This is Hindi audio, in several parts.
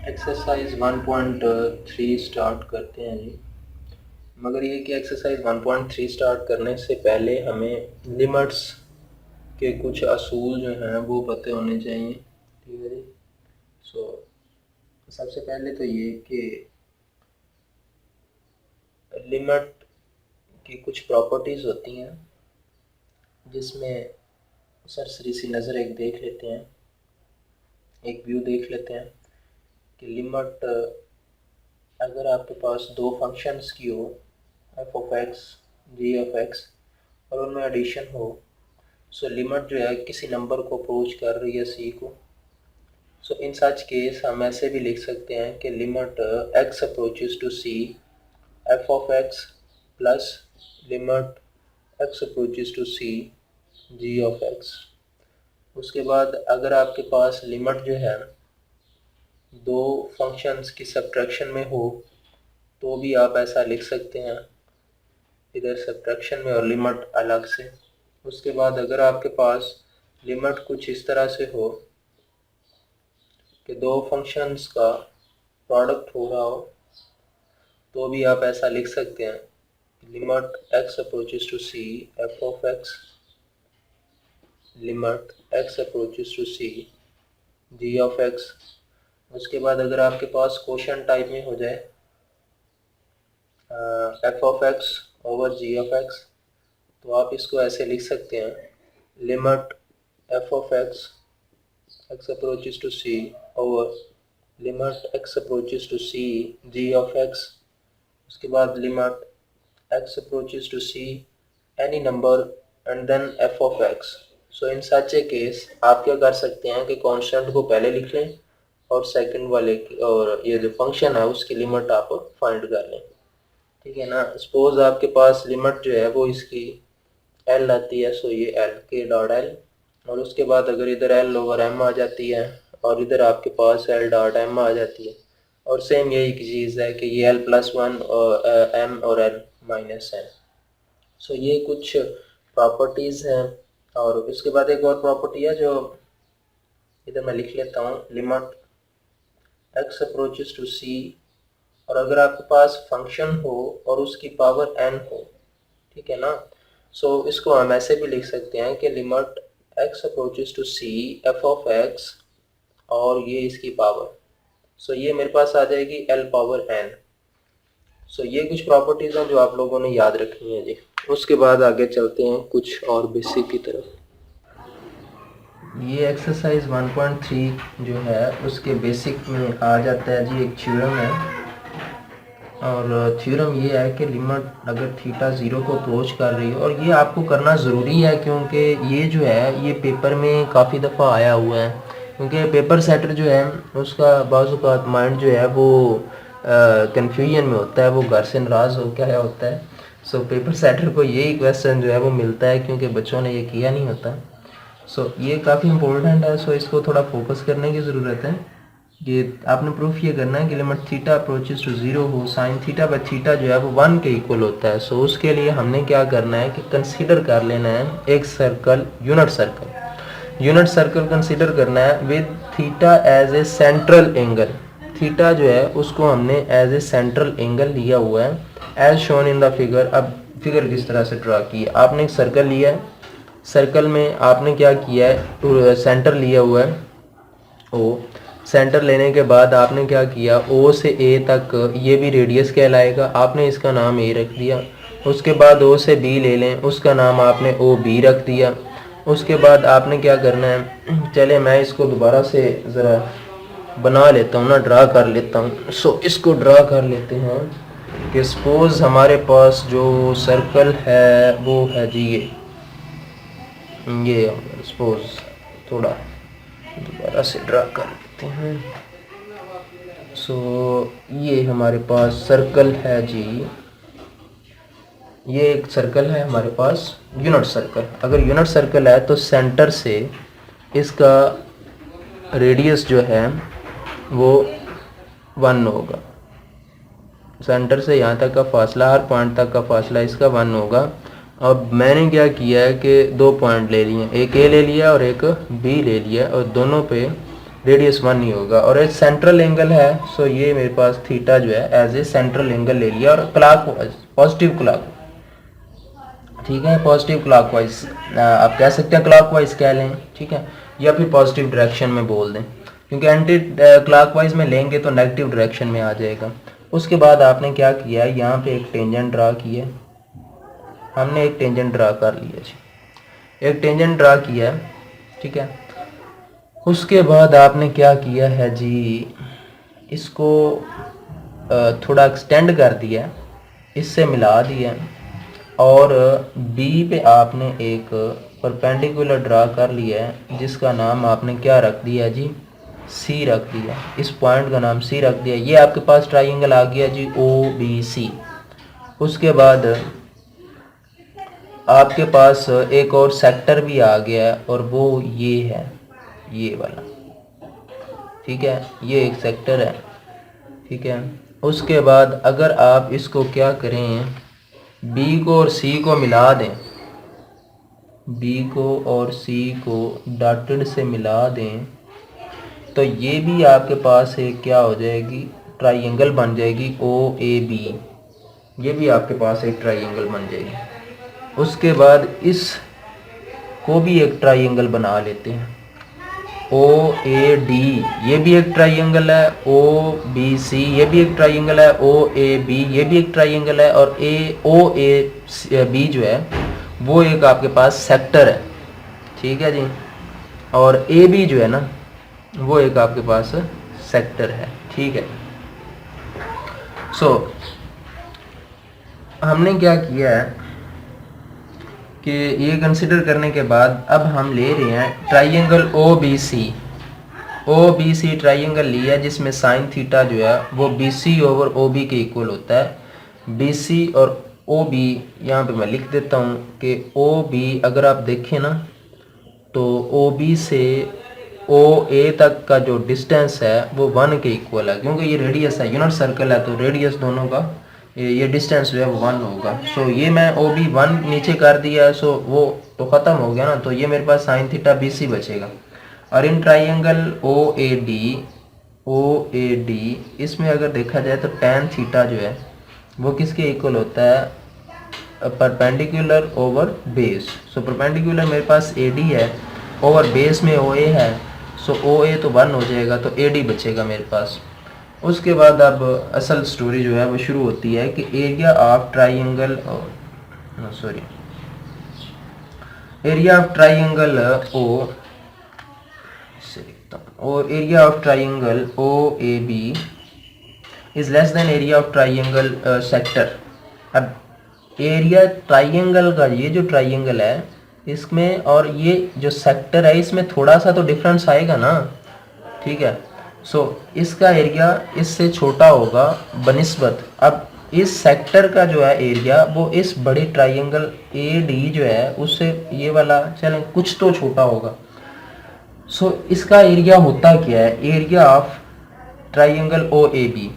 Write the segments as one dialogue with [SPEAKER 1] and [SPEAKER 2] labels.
[SPEAKER 1] एक्सरसाइज 1.3 स्टार्ट करते हैं जी। मगर ये कि एक्सरसाइज 1.3 स्टार्ट करने से पहले हमें लिमिट्स के कुछ असूल जो हैं वो पते होने चाहिए। ठीक है जी। सबसे पहले तो ये कि लिमिट की कुछ प्रॉपर्टीज़ होती हैं, जिसमें सरसरी सी नज़र एक देख लेते हैं, एक व्यू देख लेते हैं कि लिमिट अगर आपके पास दो फंक्शंस की हो, F of X, G of X, और उनमें एडिशन हो, सो लिमिट जो है किसी नंबर को अप्रोच कर रही है सी को। सो इन सच केस हम ऐसे भी लिख सकते हैं कि limit x approaches to C F of X plus limit x approaches to C ji of x. उसके बाद अगर आपके पास लिमिट जो है दो फंक्शंस की सब्ट्रैक्शन में हो तो भी आप ऐसा लिख सकते हैं, इधर सब्ट्रैक्शन में और लिमिट अलग से। उसके बाद अगर आपके पास लिमिट कुछ इस तरह से हो कि दो फंक्शंस का प्रोडक्ट हो रहा हो तो भी आप ऐसा लिख सकते हैं, limit x approaches to C F of X, limit x approaches to C ji of x. उसके बाद अगर आपके पास क्वोशंट टाइप में हो जाए f of x over g of x, तो आप इसको ऐसे लिख सकते हैं, limit f of x x approaches to c over limit x approaches to C ji of x. उसके बाद limit x approaches to c any number and then f of x. So in such a case आप क्या कर सकते हैं कि कांस्टेंट को पहले लिख लें और सेकंड वाले की और ये जो फंक्शन है उसकी लिमिट आप फाइंड कर लें। ठीक है ना। सपोज आपके पास लिमिट जो है वो इसकी एल आती है, सो ये एल के डॉट एल, और उसके बाद अगर इधर एल ओवर एम आ जाती है और इधर आपके पास एल डॉट एम आ जाती है, और सेम यही चीज़ है कि ये एल प्लस वन और एम और एल माइनस एन। सो ये कुछ प्रॉपर्टीज़ हैं। और उसके बाद एक और प्रॉपर्टी है जो इधर मैं लिख लेता हूँ, लिमिट एक्स अप्रोचेस टू सी, और अगर आपके पास फंक्शन हो और उसकी पावर n हो, ठीक है ना, सो इसको हम ऐसे भी लिख सकते हैं कि limit x approaches to c f of x और ये इसकी पावर, सो ये मेरे पास आ जाएगी l पावर n। सो ये कुछ प्रॉपर्टीज़ हैं जो आप लोगों ने याद रखनी है जी। उसके बाद आगे चलते हैं कुछ और बेसिक की तरफ। ये एक्सरसाइज 1.3 जो है उसके बेसिक में आ जाता है जी, एक थ्योरम है, और थ्योरम ये है कि लिमिट अगर थीटा ज़ीरो को अप्रोच कर रही हो, और ये आपको करना ज़रूरी है क्योंकि ये जो है ये पेपर में काफ़ी दफ़ा आया हुआ है, क्योंकि पेपर सेटर जो है उसका बाज़ माइंड जो है वो कन्फ्यूजन में होता है, वो घर से नाराज़ हो क्या होता है। सो पेपर सेटर को यही क्वेश्चन जो है वो मिलता है क्योंकि बच्चों ने ये किया नहीं होता। सो ये काफ़ी इम्पोर्टेंट है, सो इसको थोड़ा फोकस करने की ज़रूरत है। ये आपने प्रूफ ये करना है कि limit theta approaches to zero हो, साइन थीटा बाय थीटा जो है वो 1 के इक्वल होता है। सो उसके लिए हमने क्या करना है कि कंसीडर कर लेना है एक सर्कल, यूनिट सर्कल कंसीडर करना है with theta as a central angle. Theta जो है उसको हमने एज ए सेंट्रल एंगल लिया हुआ है as shown in the figure. अब फिगर किस तरह से ड्रा की है, आपने एक सर्कल लिया है, सर्कल में आपने क्या किया है, सेंटर लिया हुआ है ओ, सेंटर लेने के बाद आपने क्या किया, ओ से ए तक ये भी रेडियस कहलाएगा, आपने इसका नाम ए रख दिया। उसके बाद ओ से बी ले लें, उसका नाम आपने ओ बी रख दिया। उसके बाद आपने क्या करना है, चले मैं इसको दोबारा से ज़रा बना लेता हूँ ना, ड्रा कर लेता हूँ। सो इसको ड्रा कर लेते हैं कि सपोज हमारे पास जो सर्कल है वो है जी ये सपोज थोड़ा दोबारा से ड्रा कर लेते हैं। सो ये हमारे पास सर्कल है जी, ये एक सर्कल है हमारे पास, यूनिट सर्कल। अगर यूनिट सर्कल है तो सेंटर से इसका रेडियस जो है वो 1 होगा, सेंटर से यहाँ तक का फासला, हर पॉइंट तक का फासला इसका 1 होगा। अब मैंने क्या किया है कि दो पॉइंट ले लिए, एक ए ले लिया और एक बी ले लिया, और दोनों पे रेडियस 1 ही होगा। और एक सेंट्रल एंगल है, सो ये मेरे पास थीटा जो है एज ए सेंट्रल एंगल ले लिया, और क्लॉकवाइज पॉजिटिव क्लॉक, ठीक है, पॉजिटिव क्लॉकवाइज आप कह सकते हैं, क्लॉकवाइज कह लें, ठीक है, या फिर पॉजिटिव डायरेक्शन में बोल दें, क्योंकि एंटी क्लॉकवाइज में लेंगे तो नेगेटिव डायरेक्शन में आ जाएगा। उसके बाद आपने क्या किया, यहाँ पे एक टेंजेंट ड्रा किया, हमने एक टेंजेंट ड्रा कर लिया जी, एक टेंजेंट ड्रा किया, ठीक है। उसके बाद आपने क्या किया है जी, इसको थोड़ा एक्सटेंड कर दिया, इससे मिला दिया, और बी पे आपने एक परपेंडिकुलर ड्रा कर लिया है, जिसका नाम आपने क्या रख दिया जी, सी रख दिया, इस पॉइंट का नाम सी रख दिया। ये आपके पास ट्राइंगल आ गया जी ओ बी सी। उसके बाद आपके पास एक और सेक्टर भी आ गया है, और वो ये है, ये वाला, ठीक है, ये एक सेक्टर है, ठीक है। उसके बाद अगर आप इसको क्या करें, बी को और सी को मिला दें, बी को और सी को डॉटेड से मिला दें, तो ये भी आपके पास एक क्या हो जाएगी, ट्राइंगल बन जाएगी ओ ए बी, ये भी आपके पास एक ट्राइंगल बन जाएगी। उसके बाद इस को भी एक ट्राइंगल बना लेते हैं, ओ ए डी, ये भी एक ट्राइंगल है, ओ बी सी, ये भी एक ट्राइंगल है, ओ ए बी, ये भी एक ट्राइंगल है, और ओ ए बी जो है वो एक आपके पास सेक्टर है, ठीक है जी। और ए बी जो है ना, वो एक आपके पास सेक्टर है, ठीक है। सो हमने क्या किया है कि ये कंसिडर करने के बाद अब हम ले रहे हैं triangle O B C triangle लिया, जिसमें साइन थीटा जो है वो B C over O B के इक्वल होता है। बी सी और ओ बी यहाँ पे मैं लिख देता हूँ कि ओ बी अगर आप देखें ना, तो ओ बी से ओ ए तक का जो डिस्टेंस है वो 1 के इक्वल है, क्योंकि ये रेडियस है, यूनिट सर्कल है, तो रेडियस दोनों का ये डिस्टेंस जो है वो 1 होगा। सो ये मैं ओ बी 1 नीचे कर दिया, सो वो तो ख़त्म हो गया ना, तो ये मेरे पास साइन थीटा बी सी बचेगा। और in triangle O A D इसमें अगर देखा जाए तो टैन थीटा जो है वो किसके इक्वल होता है, perpendicular over base. So perpendicular मेरे पास ए डी है, ओवर बेस में ओ ए है, सो ओ ए तो 1 हो जाएगा, तो ए डी बचेगा मेरे पास। उसके बाद अब असल स्टोरी जो है वो शुरू होती है कि एरिया ऑफ ट्राइंगल ओ से लिखता हूँ, और area of triangle O A B is less than area of triangle sector. अब एरिया ट्राइंगल का, ये जो ट्राइंगल है इसमें और ये जो सेक्टर है इसमें थोड़ा सा तो डिफरेंस आएगा ना, ठीक है। सो इसका एरिया इससे छोटा होगा बनिस्बत, अब इस सेक्टर का जो है एरिया वो इस बड़े ट्राइंगल ए डी जो है उससे ये वाला चलें कुछ तो छोटा होगा। सो इसका एरिया होता क्या है, area of triangle O A B,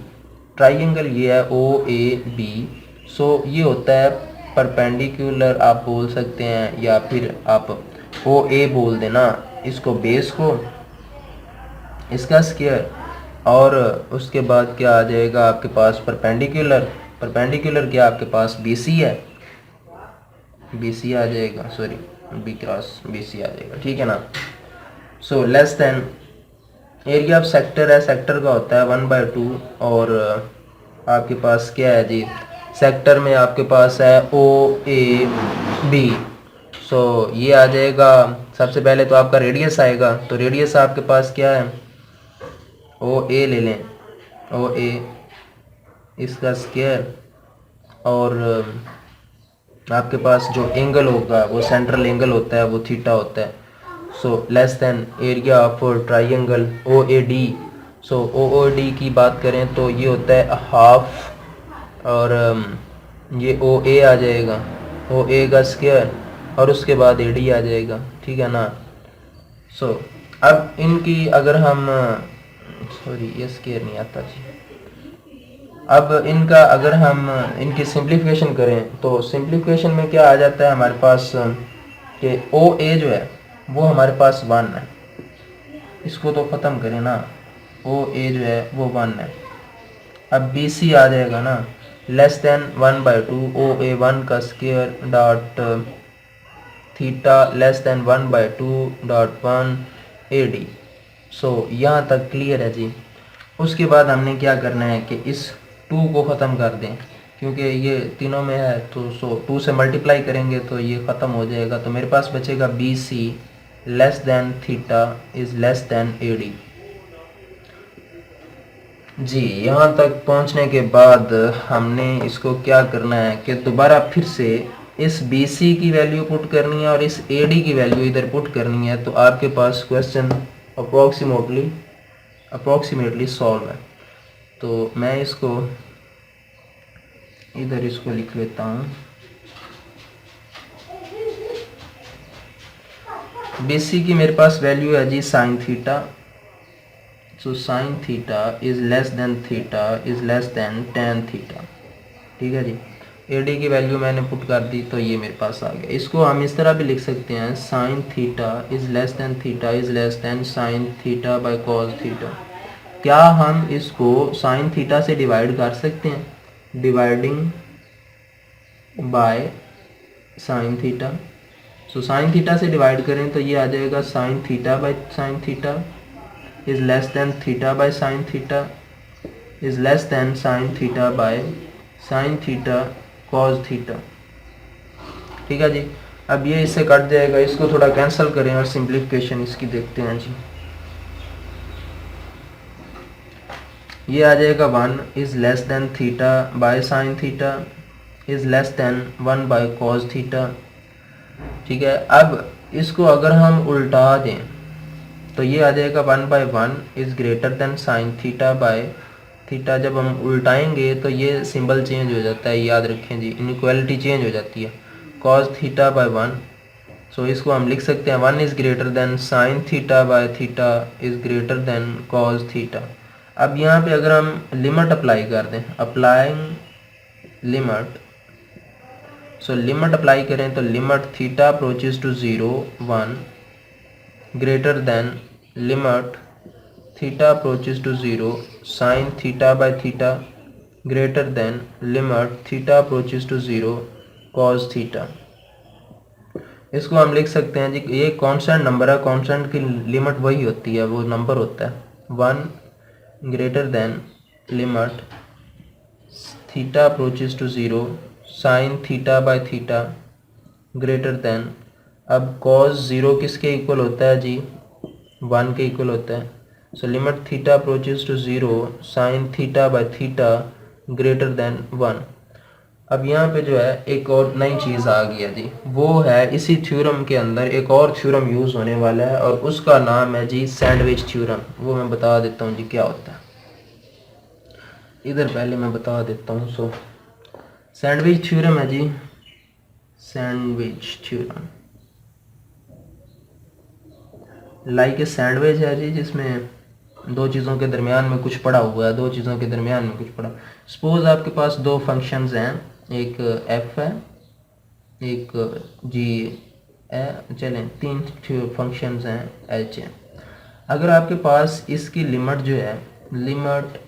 [SPEAKER 1] triangle ये है ओ ए बी, सो ये होता है परपेंडिकुलर आप बोल सकते हैं, या फिर आप ओ ए बोल देना इसको, बेस को, इसका स्क्वायर, और उसके बाद क्या आ जाएगा आपके पास परपेंडिकुलर क्या आपके पास बी सी है, बी सी आ जाएगा, sorry B cross B C आ जाएगा, ठीक है ना। So less than area of sector है, सेक्टर का होता है 1/2, और आपके पास क्या है जी, सेक्टर में आपके पास है ओ ए बी। सो ये आ जाएगा, सबसे पहले तो आपका रेडियस आएगा, तो रेडियस आपके पास क्या है, ओ ए ले लें, ओ ए इसका स्क्वायर, और आपके पास जो एंगल होगा वो सेंट्रल एंगल होता है, वो थीटा होता है। So less than area of triangle O A D. So O D की बात करें तो ये होता है हाफ, और ये ओ ए आ जाएगा, ओ ए का स्क्वायर, और उसके बाद ए डी आ जाएगा, ठीक है ना। सो अब इनकी अगर हम, सॉरी ये स्क्वायर नहीं आता जी, अब इनका अगर हम इनकी सिंप्लीफिकेशन करें तो सिंप्लीफिकेशन में क्या आ जाता है हमारे पास कि ओ ए जो है वो हमारे पास 1 है, इसको तो ख़त्म करें ना, ओ ए जो है वो 1 है। अब बी सी आ जाएगा ना, लेस देन 1/2 ओ ए 1 का square dot theta less than 1/2 dot 1 A D. So यहाँ तक क्लियर है जी। उसके बाद हमने क्या करना है कि इस 2 को ख़त्म कर दें, क्योंकि ये तीनों में है तो 2 से मल्टीप्लाई करेंगे तो ये ख़त्म हो जाएगा। तो मेरे पास बचेगा B C less than theta is less than A D. जी, यहाँ तक पहुँचने के बाद हमने इसको क्या करना है कि दोबारा फिर से इस बी सी की वैल्यू पुट करनी है और इस ए डी की वैल्यू इधर पुट करनी है। तो आपके पास क्वेश्चन अप्रॉक्सीमेटली सॉल्व है। तो मैं इसको इधर इसको लिख लेता हूँ। बी सी की मेरे पास वैल्यू है जी sine theta. So sine theta is less than theta is less than tan theta. ठीक है जी। ए डी की वैल्यू मैंने पुट कर दी तो ये मेरे पास आ गया। इसको हम इस तरह भी लिख सकते हैं, sign theta is less than theta is less then sine theta by cos theta. क्या हम इसको साइन थीटा से डिवाइड कर सकते हैं? Dividing by sine theta. So sine theta से डिवाइड करें तो ये आ जाएगा sign theta by sine theta is less than theta by sine theta is less then sine theta by sine theta cos theta. ठीक है जी। अब ये इससे कट जाएगा, इसको थोड़ा कैंसिल करें और सिंप्लीफिकेशन इसकी देखते हैं जी। ये आ जाएगा 1 is less than theta by sine theta is less then 1 by cos theta. ठीक है। अब इसको अगर हम उल्टा दें तो ये आ जाएगा 1/1 is greater than sine theta by theta. जब हम उल्टाएंगे तो ये सिंबल चेंज हो जाता है, याद रखें जी, इनइक्वालिटी चेंज हो जाती है। Cos theta by 1। सो इसको हम लिख सकते हैं 1 is greater than sine theta by theta is greater than cos theta. अब यहाँ पे अगर हम लिमिट अप्लाई कर दें, applying limit, so limit apply करें तो limit theta approaches to 0 1 greater than limit theta approaches to 0 sine theta by theta greater than limit theta approaches to 0 cos theta. इसको हम लिख सकते हैं जी, ये कांस्टेंट नंबर है, कांस्टेंट की लिमिट वही होती है, वो नंबर होता है 1 greater than limit theta approaches to 0 sine theta by theta greater than, अब कॉस 0 किसके इक्वल होता है जी? 1 के इक्वल होता है। So limit theta approaches to 0 sine theta by theta greater than 1। अब यहाँ पे जो है एक और नई चीज़ आ गई है जी, वो है इसी थ्योरम के अंदर एक और थ्योरम यूज़ होने वाला है और उसका नाम है जी सैंडविच थ्योरम। वो मैं बता देता हूँ जी क्या होता है, इधर पहले मैं बता देता हूँ। सो सैंडविच थ्योरम है जी, sandwich theorem like a sandwich है जी, जिसमें दो चीज़ों के दरमियान में कुछ पड़ा हुआ है, दो चीज़ों के दरमियान में कुछ पड़ा। सपोज आपके पास दो फंक्शंस हैं, एक f है एक g है, चलें तीन फंक्शंस हैं h है। अगर आपके पास इसकी लिमिट जो है, limit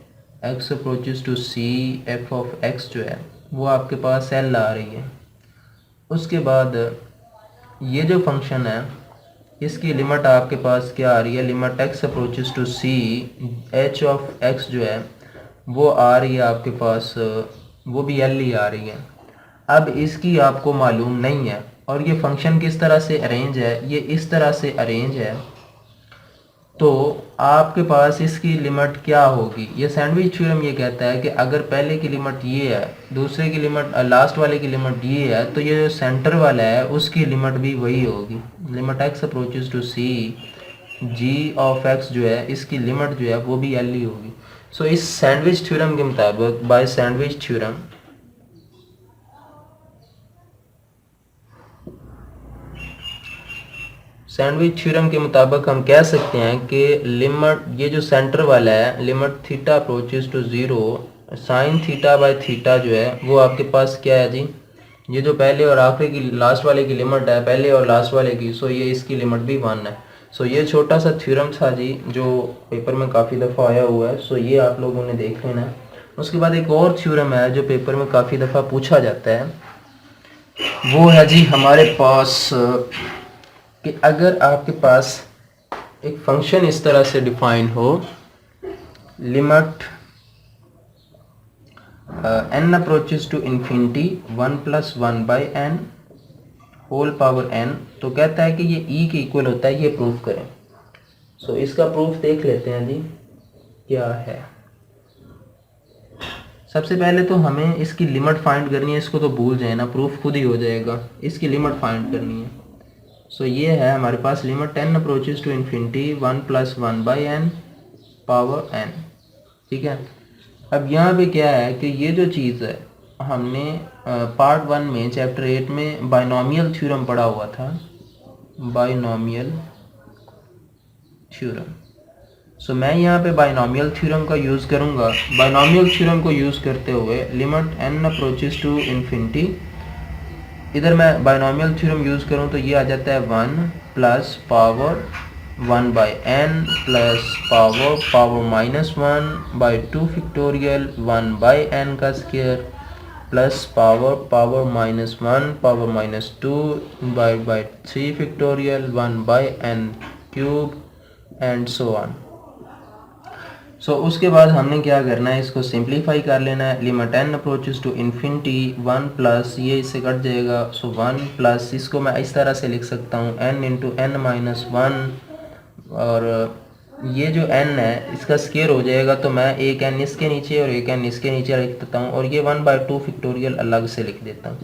[SPEAKER 1] x approaches to c f of x जो है वो आपके पास l आ रही है। उसके बाद ये जो फंक्शन है इसकी लिमिट आपके पास क्या आ रही है, limit x approaches to c h of x जो है वो आ रही है आपके पास, वो भी l ही आ रही है। अब इसकी आपको मालूम नहीं है और ये फंक्शन किस तरह से अरेंज है, ये इस तरह से अरेंज है, तो आपके पास इसकी लिमिट क्या होगी। ये सैंडविच थ्योरम ये कहता है कि अगर पहले की लिमिट ये है, दूसरे की लिमिट, लास्ट वाले की लिमिट ये है, तो ये जो सेंटर वाला है उसकी लिमिट भी वही होगी। Limit x approaches to c g of x जो है इसकी लिमिट जो है वो भी l ही होगी। सो इस सैंडविच थ्योरम के मुताबिक, by sandwich theorem, sandwich theorem के मुताबिक हम कह सकते हैं कि लिमिट, ये जो सेंटर वाला है, limit theta approaches to 0 sine theta by theta जो है वो आपके पास क्या है जी, ये जो पहले और आखिरी की, लास्ट वाले की लिमिट है, पहले और लास्ट वाले की, सो ये इसकी लिमिट भी 1 है। सो ये छोटा सा थ्योरम था जी जो पेपर में काफ़ी दफ़ा आया हुआ है, सो ये आप लोगों ने देख लेना। उसके बाद एक और थ्योरम है जो पेपर में काफ़ी दफ़ा पूछा जाता है, वो है जी हमारे पास कि अगर आपके पास एक फंक्शन इस तरह से डिफाइन हो, limit n approaches to infinity 1 + 1 / n whole power n, तो कहता है कि ये e के इक्वल होता है, ये प्रूफ करें। सो इसका प्रूफ देख लेते हैं जी क्या है। सबसे पहले तो हमें इसकी लिमिट फाइंड करनी है, इसको तो भूल जाए ना, प्रूफ खुद ही हो जाएगा। इसकी लिमिट फाइंड करनी है। सो ये है हमारे पास limit n approaches to infinity 1 + 1 / n power n, ठीक है। अब यहाँ पे क्या है कि ये जो चीज़ है हमने पार्ट 1 में चैप्टर 8 में बाइनोमियल थ्योरम पढ़ा हुआ था, बाइनोमियल थ्योरम। सो मैं यहाँ पे बाइनोमियल थ्योरम का यूज़ करूँगा। बाइनोमियल थ्योरम को यूज़ करते हुए limit n approaches to infinity, इधर मैं बाइनोमियल थ्योरम यूज़ करूँ तो ये आ जाता है 1 + power 1/n plus power -1/2 factorial 1/n का square plus power -1 power -2/3 factorial 1/n cube and so on. So उसके बाद हमने क्या करना है, इसको सिंप्लीफाई कर लेना है। Limit n approaches to infinity 1 plus ये इससे कट जाएगा, सो 1 प्लस इसको मैं इस तरह से लिख सकता हूँ n × n - 1, और ये जो n है इसका स्क्वायर हो जाएगा, तो मैं एक n इसके नीचे और एक n इसके नीचे लिख देता हूँ, और ये 1/2 फैक्टोरियल अलग से लिख देता हूँ।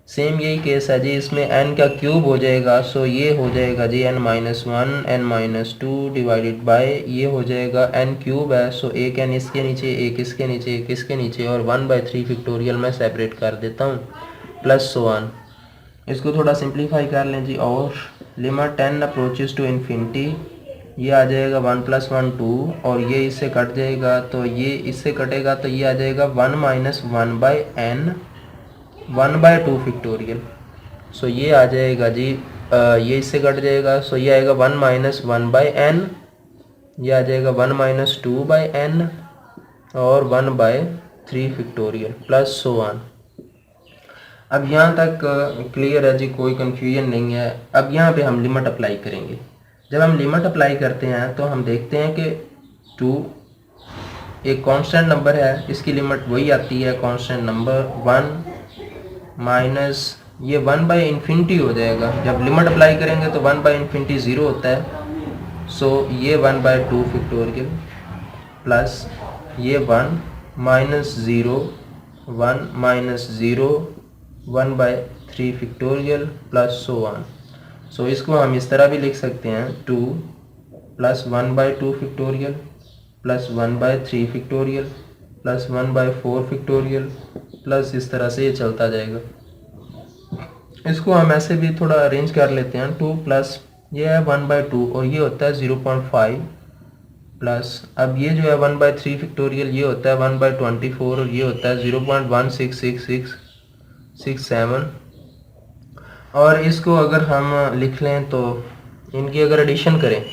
[SPEAKER 1] सेम यही केस है जी, इसमें n का क्यूब हो जाएगा, सो ये हो जाएगा जी n - 1 n - 2 डिवाइडेड बाय ये हो जाएगा n क्यूब है, सो एक n इसके नीचे एक इसके नीचे एक इसके नीचे, और 1/3 फैक्टोरियल मैं सेपरेट कर देता हूँ प्लस सो ऑन। इसको थोड़ा सिंप्लीफाई कर लें जी, और limit n approaches to infinity, ये आ जाएगा 1 + 1 2, और ये इससे कट जाएगा, तो ये इससे कटेगा तो ये आ जाएगा 1 - 1/n 1/2 फैक्टोरियल। सो ये आ जाएगा जी ये इससे कट जाएगा, सो ये आएगा 1 - 1/n, ये आ जाएगा 1 - 2/n और 1/3 फैक्टोरियल प्लस सो ऑन। अब यहाँ तक क्लियर है जी, कोई कन्फ्यूजन नहीं है। अब यहाँ पे हम लिमिट अप्लाई करेंगे। जब हम लिमिट अप्लाई करते हैं तो हम देखते हैं कि 2 एक कांस्टेंट नंबर है, इसकी लिमिट वही आती है कांस्टेंट नंबर 1 माइनस ये 1/∞ हो जाएगा। जब लिमिट अप्लाई करेंगे तो 1/∞ 0 होता है, सो ये 1/2 फैक्टोरियल प्लस ये 1 -0 1 -0 1/3 फैक्टोरियल प्लस सो ऑन। सो इसको हम इस तरह भी लिख सकते हैं 2 + 1/2 factorial plus 1/3 factorial plus 1/4 factorial plus इस तरह से ये चलता जाएगा। इसको हम ऐसे भी थोड़ा अरेंज कर लेते हैं, 2 प्लस ये है 1/2 और ये होता है 0.5 प्लस अब ये जो है 1/3 फैक्टोरियल ये होता है 1/24 और ये होता है 0.166667। और इसको अगर हम लिख लें तो इनकी अगर एडिशन करें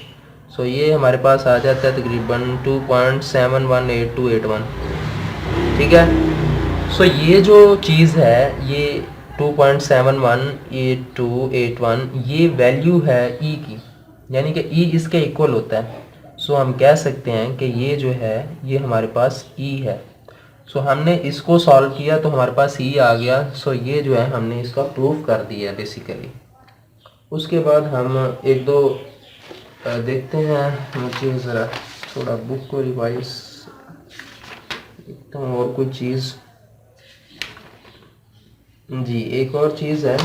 [SPEAKER 1] सो ये हमारे पास आ जाता है तकरीबन 2.718281, ठीक है। सो ये जो चीज़ है ये 2.718281 ये वैल्यू है ई की, यानी कि ई इसके इक्वल होता है। सो हम कह सकते हैं कि ये जो है ये हमारे पास ई है। सो हमने इसको सॉल्व किया तो हमारे पास ई आ गया। सो ये जो है हमने इसका प्रूफ कर दिया बेसिकली। उसके बाद हम एक दो देखते हैं, मुझे ज़रा थोड़ा बुक को रिवाइज देखता हूँ। और कुछ चीज़ जी, एक और चीज़ है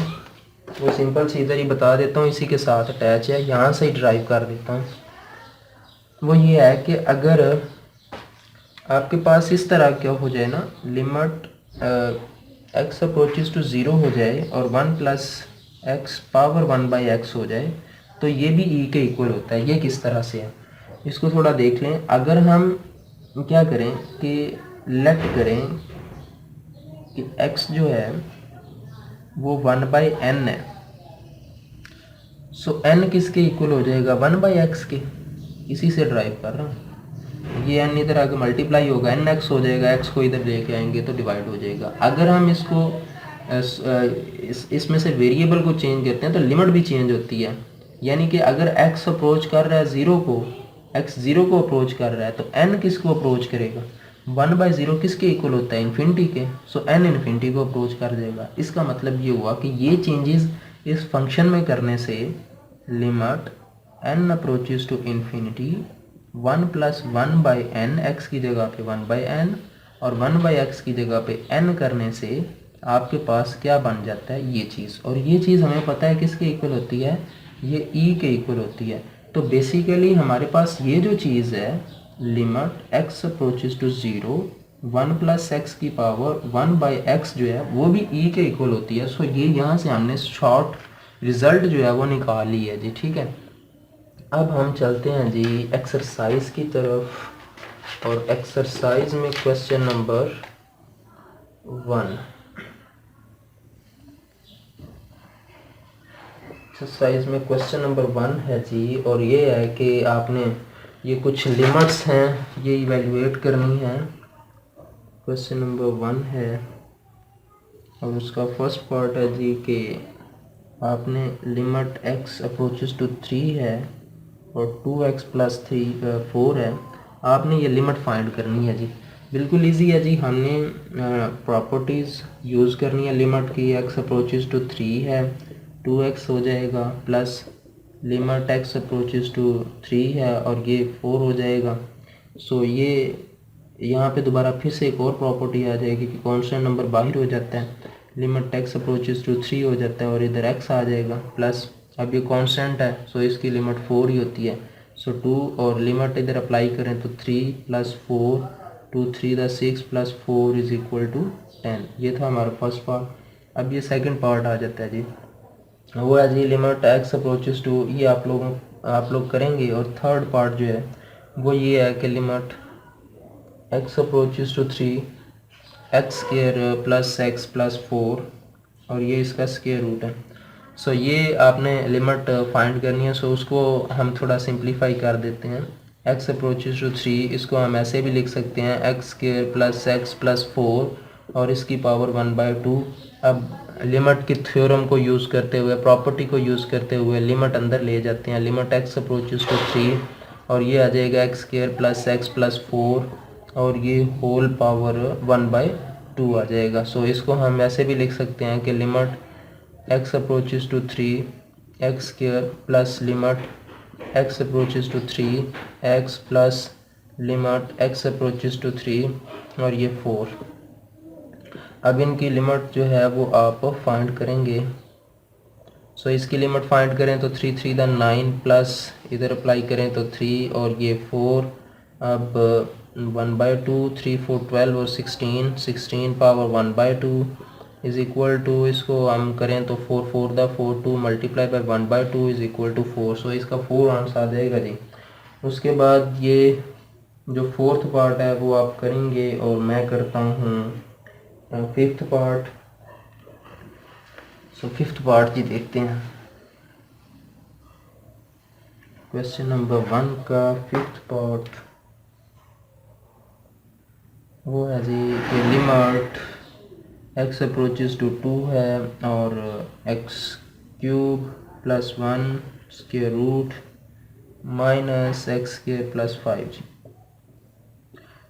[SPEAKER 1] वो सिंपल सी इधर ही बता देता हूँ, इसी के साथ अटैच है, यहाँ से ही ड्राइव कर देता हूँ। वो ये है कि अगर आपके पास इस तरह क्या हो जाए ना, लिमिट x अप्रोचेस टू 0 हो जाए और 1 + x पावर 1/x हो जाए तो ये भी e के इक्वल होता है। ये किस तरह से है इसको थोड़ा देख लें। अगर हम क्या करें कि लेट करें कि x जो है वो 1/n है, सो n किसके इक्वल हो जाएगा 1/x के, इसी से ड्राइव कर रहा हूँ। ये n इधर आके मल्टीप्लाई होगा, nx हो जाएगा, x को इधर लेके आएंगे तो डिवाइड हो जाएगा। अगर हम इसको इसमें से वेरिएबल को चेंज करते हैं तो लिमिट भी चेंज होती है। यानी कि अगर x अप्रोच कर रहा है ज़ीरो को, x ज़ीरो को अप्रोच कर रहा है तो n किसको अप्रोच करेगा 1/0 किसके इक्वल होता है इन्फिनिटी के। सो n इन्फिनिटी को अप्रोच कर जाएगा। इसका मतलब ये हुआ कि ये चेंजेस इस फंक्शन में करने से limit n approaches to infinity 1 + 1/n, x की जगह पे 1/n और 1/x की जगह पे n करने से आपके पास क्या बन जाता है ये चीज़। और ये चीज़ हमें पता है किसके इक्वल होती है, ये e के इक्वल होती है। तो बेसिकली हमारे पास ये जो चीज़ है limit x approaches to 0 1 + x की पावर 1/x जो है वो भी e के इक्वल होती है। सो ये यहाँ से हमने शॉर्ट रिजल्ट जो है वो निकाल ली है जी। ठीक है, अब हम चलते हैं जी एक्सरसाइज की तरफ। और एक्सरसाइज में क्वेश्चन नंबर 1, एक्सरसाइज में क्वेश्चन नंबर 1 है जी। और ये है कि आपने ये कुछ लिमिट्स हैं ये इवेल्युएट करनी है। क्वेश्चन नंबर 1 है और उसका फर्स्ट पार्ट है जी कि आपने लिमिट x अप्रोचेस टू 3 है और 2x + 4 है, आपने ये लिमिट फाइंड करनी है जी। बिल्कुल इजी है जी। हमने प्रॉपर्टीज़ यूज़ करनी है लिमिट की। x अप्रोचेस टू 3 है 2x हो जाएगा plus limit x approaches to 3 है और ये 4 हो जाएगा। सो ये यहाँ पे दोबारा फिर से एक और प्रॉपर्टी आ जाएगी कि कांस्टेंट नंबर बाहर हो जाता है, लिमिट x अप्रोचेस टू 3 हो जाता है और इधर x आ जाएगा प्लस अब ये कांस्टेंट है सो इसकी लिमिट 4 ही होती है। सो 2 और लिमिट इधर अप्लाई करें तो 3 + 4 2 3 6 + 4 = 10। ये था हमारा फर्स्ट पार्ट। अब ये सेकंड पार्ट आ जाता है जी, वो है जी लिमिट x अप्रोचेस टू, ये आप लोग करेंगे। और थर्ड पार्ट जो है वो ये है कि limit x approaches to 3 x² + x + 4 और ये इसका स्क्वायर रूट है। सो ये आपने लिमिट फाइंड करनी है। सो उसको हम थोड़ा सिंप्लीफाई कर देते हैं। x अप्रोचेस टू 3 इसको हम ऐसे भी लिख सकते हैं x² + x + 4 और इसकी पावर 1/2। अब लिमिट की थ्योरम को यूज़ करते हुए, प्रॉपर्टी को यूज़ करते हुए लिमिट अंदर ले जाते हैं। लिमिट x अप्रोचेस टू 3 और ये आ जाएगा x² + x + 4 और ये होल पावर 1/2 आ जाएगा। सो इसको हम ऐसे भी लिख सकते हैं कि limit x approaches to 3 x² plus limit x approaches to 3 x plus limit x approaches to 3 और ये 4। अब इनकी लिमिट जो है वो आप फाइंड करेंगे। सो इसकी लिमिट फाइंड करें तो 3 3 9 प्लस इधर अप्लाई करें तो 3 और ये 4। अब 1/2 3 4 12 और 16 पावर 1/2 = इसको हम करें तो 4 4 42 मल्टीप्लाई बाय 1/2 = 4। सो इसका 4 आंसर आ जाएगा जी। उसके बाद ये जो फोर्थ पार्ट है वो आप करेंगे और मैं करता हूँ fifth part. So fifth part जी देखते हैं। क्वेश्चन नंबर 1 का फिफ्थ पार्ट वो है जी कि लिमिट x अप्रोचेस टू 2 है और x³ + 1 square root minus x² + 5 जी।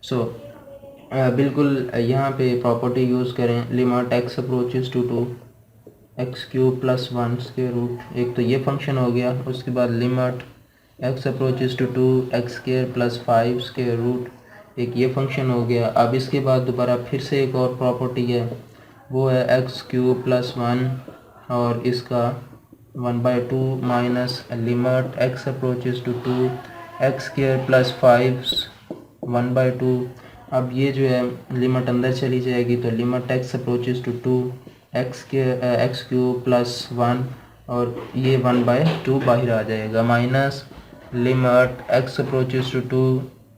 [SPEAKER 1] सो बिल्कुल यहाँ पे प्रॉपर्टी यूज़ करें limit x approaches to 2 x³ + 1 square root, एक तो ये फंक्शन हो गया। उसके बाद limit x approaches to 2 x² + 5 square root, एक ये फंक्शन हो गया। अब इसके बाद दोबारा फिर से एक और प्रॉपर्टी है वो है x³ + 1 और इसका 1/2 minus limit x approaches to 2 x² + 5 1/2। अब ये जो है लिमिट अंदर चली जाएगी तो limit x approaches to 2 x³ + 1 और ये 1/2 बाहर आ जाएगा minus limit x approaches to 2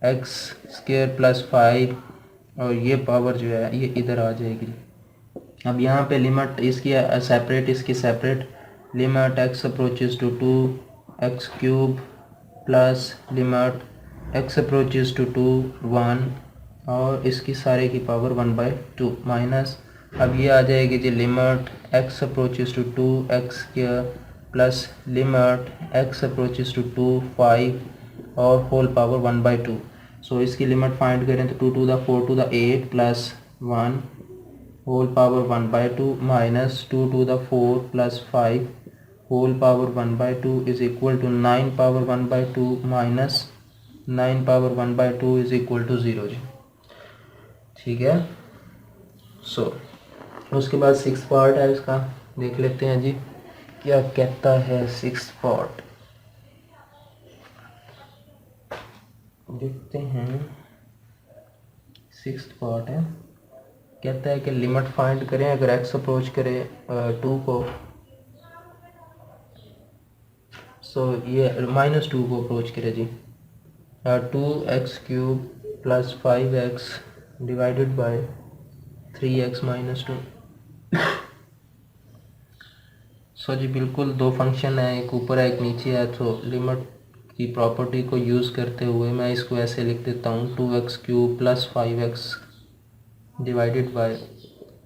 [SPEAKER 1] x² + 5 और ये पावर जो है ये इधर आ जाएगी। अब यहाँ पे लिमिट इसकी सेपरेट इसकी separate limit x approaches to 2x cube plus limit x approaches to 1 और इसकी सारे की पावर 1/2 माइनस, अब ये आ जाएगी जी limit x approaches to 2x square plus limit x approaches to 5 और होल पावर 1/2। सो इसकी लिमिट फाइंड करें तो 2 to the 4 to the 8 plus 1 whole power 1/2 minus 2 to the 4 plus 5 whole power 1/2 is equal to 9 power 1/2 minus 9 power 1/2 is equal to 0 जी। ठीक है। सो उसके बाद 6th पार्ट है इसका, देख लेते हैं जी क्या कहता है 6th पार्ट। देखते हैं 6th पार्ट है, कहता है कि लिमिट फाइंड करें अगर x अप्रोच करे 2 को, सो ये -2 को अप्रोच करे जी, 2x cube plus 5x divided bye 3x minus 2। सो जी बिल्कुल दो फंक्शन है, एक ऊपर है एक नीचे है, तो लिमिट की प्रॉपर्टी को यूज़ करते हुए मैं इसको ऐसे लिख देता हूँ 2x cube plus 5x divided by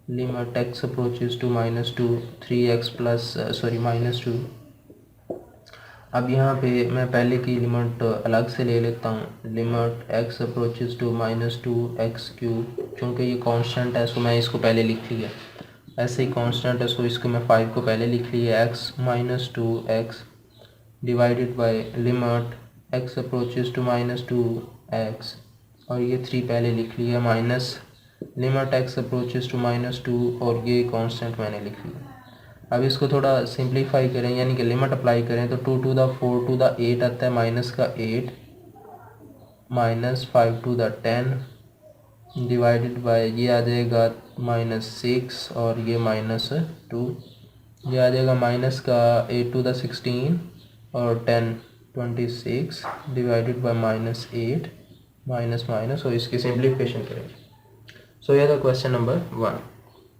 [SPEAKER 1] limit x approaches to -2 3x plus -2। अब यहाँ पे मैं पहले की लिमिट अलग से ले लेता हूँ, limit x approaches to -2x cube, चूँकि ये कांस्टेंट है सो मैं इसको पहले लिख लिया, ऐसे ही कांस्टेंट है सो इसको मैं 5 को पहले लिख लिया, x -2x divided by limit x approaches to -2x और ये 3 पहले लिख लिया minus limit x approaches to -2 और ये कांस्टेंट मैंने लिख लिया। अब इसको थोड़ा सिंप्लीफाई करें यानी कि लिमिट अप्लाई करें तो 2 to the 4 to the 8 आता है माइनस का 8 minus 5 to the 10 divided by ये आ जाएगा -6 और ये -2, ये आ जाएगा माइनस का 8 to the 16 और 10 26 डिवाइडेड बाय -8 माइनस और इसकी सिंप्लीफिकेशन करेंगे। सो ये था क्वेश्चन नंबर 1।